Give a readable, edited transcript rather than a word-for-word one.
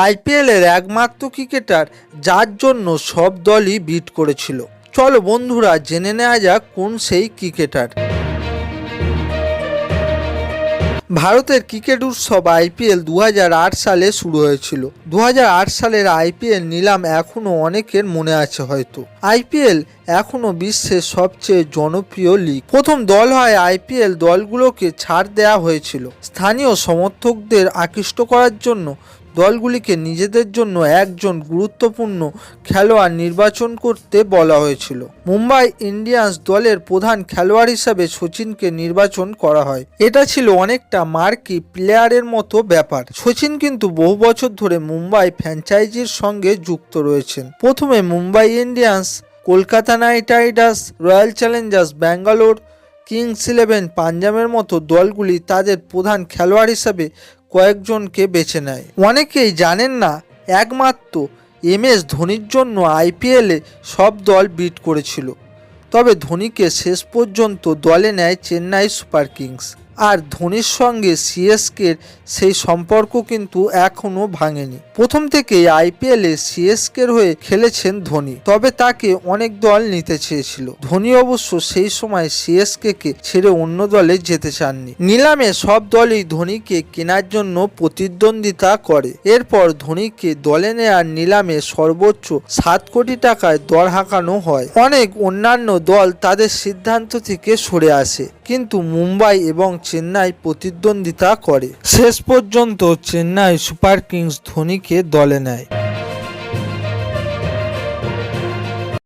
আইপিএলের একমাত্র ক্রিকেটার যার জন্য সব দলই বিট করেছিল। চলো বন্ধুরা জেনে নেওয়া যাক কোন সেই ক্রিকেটার। ভারতের ক্রিকেট উৎসব আইপিএল 2008 সালে শুরু হয়েছিল। 2008 সালের আইপিএল নিলাম এখনও অনেকের মনে আছে হয়তো। আইপিএল এখনও বিশ্বের সবচেয়ে জনপ্রিয় লিগ। প্রথম দল হয় আইপিএল দলগুলোকে ছাড় দেওয়া হয়েছিল স্থানীয় সমর্থকদের আকৃষ্ট করার জন্য। দলগুলিকে নিজেদের জন্য একজন গুরুত্বপূর্ণ খেলোয়াড় নির্বাচন করতে বলা হয়েছিল। মুম্বাই ইন্ডিয়ান্স দলের প্রধান খেলোয়াড় হিসাবে সচিনকে নির্বাচন করা হয়। এটা ছিল অনেকটা মার্কি প্লেয়ারের মতো ব্যাপার। সচিন কিন্তু বহু বছর ধরে মুম্বাই ফ্র্যাঞ্চাইজির সঙ্গে যুক্ত রয়েছেন। প্রথমে Mumbai Indians, Kolkata Knight Riders, Royal Challengers Bangalore, Kings Eleven পাঞ্জাবের মতো দলগুলি তাদের প্রধান খেলোয়াড় হিসাবে কয়েকজনকে বেছে নেয়। অনেকেই জানেন না একমাত্র MS ধোনির জন্য আইপিএলে সব দল বিট করেছিল, তবে ধোনিকে শেষ পর্যন্ত দলে নেয় চেন্নাই সুপার কিংস। আর ধোনির সঙ্গে সিএসকের সেই সম্পর্ক কিন্তু এখনও ভাঙেনি। প্রথম থেকেই আইপিএলে সিএসকের হয়ে খেলেছেন ধোনি, তবে তাকে অনেক দল নিতে চেয়েছিল। ধোনি অবশ্য সেই সময় সিএসকে ছেড়ে অন্য দলে যেতে চাননি। নিলামে সব দলই ধোনিকে কেনার জন্য প্রতিদ্বন্দ্বিতা করে। এরপর ধোনিকে দলে নেওয়ার নিলামে সর্বোচ্চ 7 কোটি টাকায় দর হাঁকানো হয়। অনেক অন্যান্য দল তাদের সিদ্ধান্ত থেকে সরে আসে, কিন্তু মুম্বাই এবং চেন্নাই প্রতিদ্বন্দ্বিতা করে। শেষ পর্যন্ত চেন্নাই সুপার কিংস ধোনিকে দলে নেয়।